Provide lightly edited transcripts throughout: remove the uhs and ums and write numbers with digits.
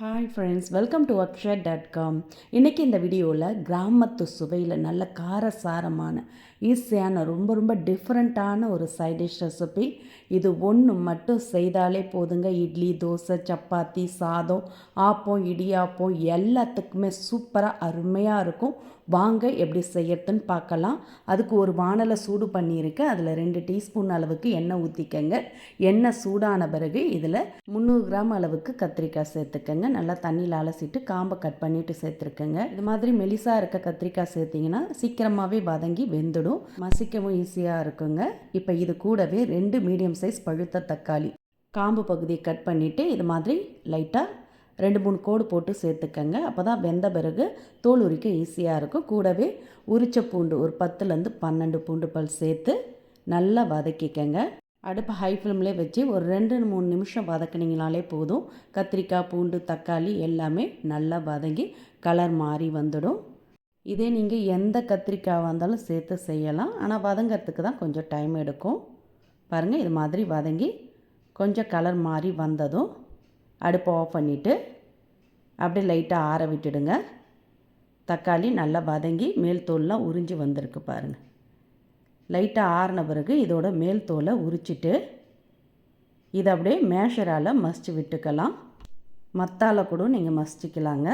Hi friends, welcome to அக்ஷயா.com. இன்றைக்கி இந்த வீடியோவில் கிராமத்து சுவையில் நல்ல காரசாரமான ஈஸியான ரொம்ப டிஃப்ரெண்ட்டான ஒரு சைட் டிஷ் ரெசிபி. இது ஒன்று மட்டும் செய்தாலே போதுங்க. இட்லி, தோசை, சப்பாத்தி, சாதம், ஆப்பம், இடியாப்பம் எல்லாத்துக்குமே சூப்பராக அருமையாக இருக்கும். வாங்க எப்படி செய்யறதுன்னு பார்க்கலாம். அதுக்கு ஒரு வானலை சூடு பண்ணியிருக்கேன். அதில் 2 டீஸ்பூன் அளவுக்கு எண்ணெய் ஊற்றிக்கங்க. எண்ணெய் சூடான பிறகு இதில் 300 கிராம் அளவுக்கு கத்திரிக்காய் சேர்த்துக்கங்க. நல்லா தண்ணியில் அலசிட்டு காம்பை கட் பண்ணிவிட்டு சேர்த்துருக்கங்க. இது மாதிரி மெலிசாக இருக்க கத்திரிக்காய் சேர்த்திங்கன்னா சீக்கிரமாகவே வதங்கி வெந்துடும், மசிக்கவும் ஈஸியாக இருக்குங்க. இப்போ இது கூடவே 2 மீடியம் சைஸ் பழுத்த தக்காளி காம்பு பகுதியை கட் பண்ணிவிட்டு இது மாதிரி லைட்டாக 2-3 கோடு போட்டு சேர்த்துக்கங்க. அப்போ தான் வெந்த பிறகு தோல் உரிக்க ஈஸியாக இருக்கும். கூடவே உரிச்ச பூண்டு ஒரு 10லேருந்து 12 பூண்டு பல் சேர்த்து நல்லா வதக்கிக்கங்க. அடுப்பை ஹை ஃப்ளேம்லேயே வச்சு ஒரு 2-3 நிமிஷம் வதக்கினீங்கனாலே போதும். கத்திரிக்காய், பூண்டு, தக்காளி எல்லாமே நல்லா வதங்கி கலர் மாறி வந்துடும். இதே நீங்கள் எந்த கத்திரிக்காய் வந்தாலும் சேர்த்து செய்யலாம். ஆனால் வதங்கிறதுக்கு தான் கொஞ்சம் டைம் எடுக்கும். பாருங்கள், இது மாதிரி வதங்கி கொஞ்சம் கலர் மாறி வந்ததும் அடுப்பை ஆஃப் பண்ணிவிட்டு அப்படியே லைட்டாக ஆற விட்டுடுங்க. தக்காளி நல்லா வதங்கி மேல் தோல்லாம் உறிஞ்சி வந்திருக்கு பாருங்கள். லைட்டாக ஆறின பிறகு இதோட மேல் தோலை உரிச்சிட்டு இதை அப்படியே மேஷரால் மசிச்சு விட்டுக்கலாம். மத்தால் கூட நீங்கள் மசிச்சிக்கலாங்க.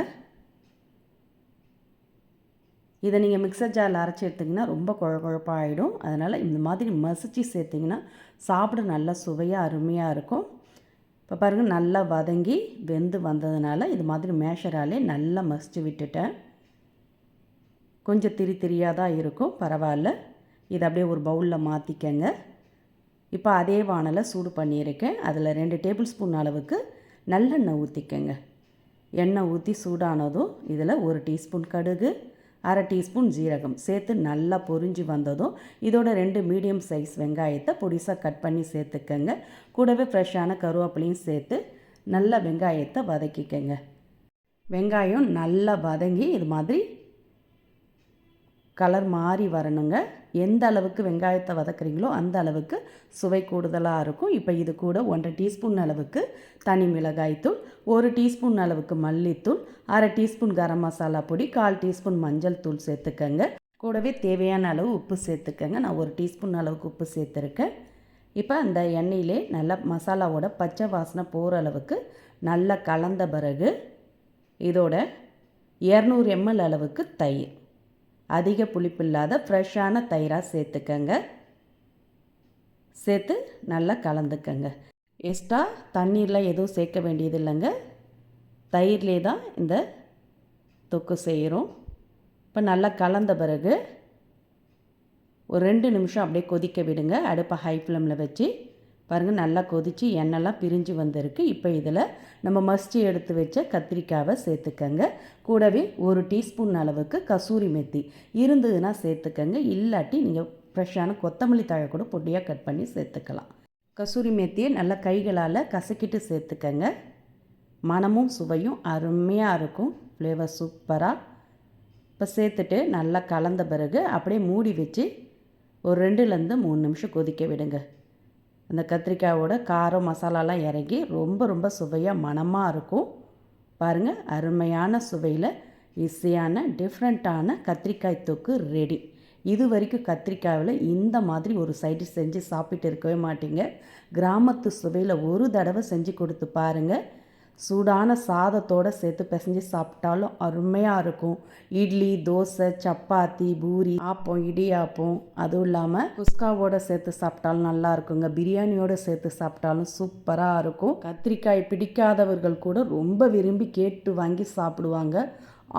இதை நீங்கள் மிக்சர் ஜாரில் அரைச்சி எடுத்திங்கன்னா ரொம்ப குழப்பாகிடும். அதனால் இந்த மாதிரி மசிச்சு சேர்த்திங்கன்னா சாப்பிட நல்லா சுவையாக அருமையாக இருக்கும். இப்போ பாருங்கள், நல்லா வதங்கி வெந்து வந்ததுனால இது மாதிரி மேஷராலே நல்லா மசிச்சு விட்டுட்டேன். கொஞ்சம் திரியாக தான் இருக்கும், பரவாயில்ல. இதை அப்படியே ஒரு பவுலில் மாற்றிக்கங்க. இப்போ அதே வானலை சூடு பண்ணியிருக்கேன். அதில் 2 டேபிள் ஸ்பூன் அளவுக்கு நல்லெண்ணெய் ஊற்றிக்கங்க. எண்ணெய் ஊற்றி சூடானதும் இதில் 1 டீஸ்பூன் கடுகு, 1/2 டீஸ்பூன் ஜீரகம் சேர்த்து நல்லா பொரிஞ்சு வந்ததும் இதோட 2 மீடியம் சைஸ் வெங்காயத்தை பொடிசாக கட் பண்ணி சேர்த்துக்கங்க. கூடவே ஃப்ரெஷ்ஷான கருவேப்பிலையும் சேர்த்து நல்லா வெங்காயத்தை வதக்கிக்கங்க. வெங்காயம் நல்லா வதங்கி இது மாதிரி கலர் மாறி வரணுங்க. எந்த அளவுக்கு வெங்காயத்தை வதக்குறீங்களோ அந்த அளவுக்கு சுவை கூடுதலாக இருக்கும். இப்போ இது கூட 1/2 டீஸ்பூன் அளவுக்கு தனி மிளகாய்த்தூள், 1 டீஸ்பூன் அளவுக்கு மல்லித்தூள், 1/2 டீஸ்பூன் கரம் மசாலா பொடி, 1/4 டீஸ்பூன் மஞ்சள் தூள் சேர்த்துக்கங்க. கூடவே தேவையான அளவு உப்பு சேர்த்துக்கங்க. நான் 1 டீஸ்பூன் அளவுக்கு உப்பு சேர்த்துருக்கேன். இப்போ அந்த எண்ணெயிலே நல்லா மசாலாவோட பச்சை வாசனை போகிற அளவுக்கு நல்லா கலந்த பிறகு இதோட 200 ml அளவுக்கு தயிர், அதிக புளிப்பில்லாத ஃப்ரெஷ்ஷான தயிராக சேர்த்துக்கங்க. சேர்த்து நல்லா கலந்துக்கங்க. எக்ஸ்ட்ரா தண்ணீரில் எதுவும் சேர்க்க வேண்டியது இல்லைங்க. தயிர்லே தான் இந்த தொக்கு செய்கிறோம். இப்போ நல்லா கலந்த பிறகு ஒரு 2 நிமிஷம் அப்படியே கொதிக்க விடுங்க. அடுப்பை ஹை ஃப்ளேமில் வச்சு பாருங்கள், நல்லா கொதித்து எண்ணெய்லாம் பிரிஞ்சு வந்திருக்கு. இப்போ இதில் நம்ம மசிச்சு எடுத்து வச்ச கத்திரிக்காவை சேர்த்துக்கங்க. கூடவே 1 டீஸ்பூன் அளவுக்கு கசூரி மெத்தி இருந்ததுன்னா சேர்த்துக்கங்க. இல்லாட்டி நீங்கள் ஃப்ரெஷ்ஷான கொத்தமல்லி தழை கூட பொடியாக கட் பண்ணி சேர்த்துக்கலாம். கசூரி மெத்தியை நல்லா கைகளால் கசக்கிட்டு சேர்த்துக்கங்க. மணமும் சுவையும் அருமையாக இருக்கும். ஃப்ளேவர் சூப்பராக. இப்போ சேர்த்துட்டு நல்லா கலந்த பிறகு அப்படியே மூடி வச்சு ஒரு 2லேருந்து 3 நிமிஷம் கொதிக்க விடுங்க. அந்த கத்திரிக்காயோட காரம் மசாலாலாம் இறங்கி ரொம்ப சுவையாக மணமாக இருக்கும். பாருங்கள், அருமையான சுவையில் ஈஸியான டிஃப்ரெண்ட்டான கத்திரிக்காய் தொக்கு ரெடி. இது வரைக்கும் கத்திரிக்காயில் இந்த மாதிரி ஒரு சைடு செஞ்சு சாப்பிட்டு இருக்கவே மாட்டீங்க. கிராமத்து சுவையில் ஒரு தடவை செஞ்சு கொடுத்து பாருங்கள். சூடான சாதத்தோடு சேர்த்து பிசைஞ்சு சாப்பிட்டாலும் அருமையாக இருக்கும். இட்லி, தோசை, சப்பாத்தி, பூரி, ஆப்பம், இடியாப்பம், அதுவும் இல்லாமல் குஸ்காவோடு சேர்த்து சாப்பிட்டாலும் நல்லா இருக்குங்க. பிரியாணியோடு சேர்த்து சாப்பிட்டாலும் சூப்பராக இருக்கும். கத்திரிக்காய் பிடிக்காதவர்கள் கூட ரொம்ப விரும்பி கேட்டு வாங்கி சாப்பிடுவாங்க.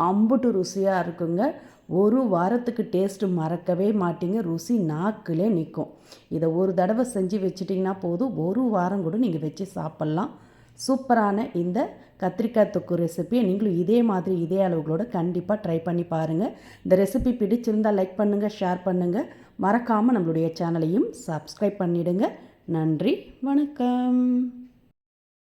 அம்புட்டு ருசியாக இருக்குங்க. ஒரு வாரத்துக்கு டேஸ்ட்டு மறக்கவே மாட்டீங்க. ருசி நாக்கிலே நிற்கும். இதை ஒரு தடவை செஞ்சு வச்சிட்டிங்கன்னா போதும், ஒரு வாரம் கூட நீங்கள் வச்சு சாப்பிட்லாம். சூப்பரான இந்த கத்திரிக்காய் தொக்கு ரெசிபியை நீங்களும் இதே மாதிரி இதே அளவுகளோடு கண்டிப்பாக ட்ரை பண்ணி பாருங்கள். இந்த ரெசிபி பிடிச்சிருந்தால் லைக் பண்ணுங்கள், ஷேர் பண்ணுங்கள். மறக்காமல் நம்மளுடைய சேனலையும் சப்ஸ்கிரைப் பண்ணிவிடுங்க. நன்றி, வணக்கம்.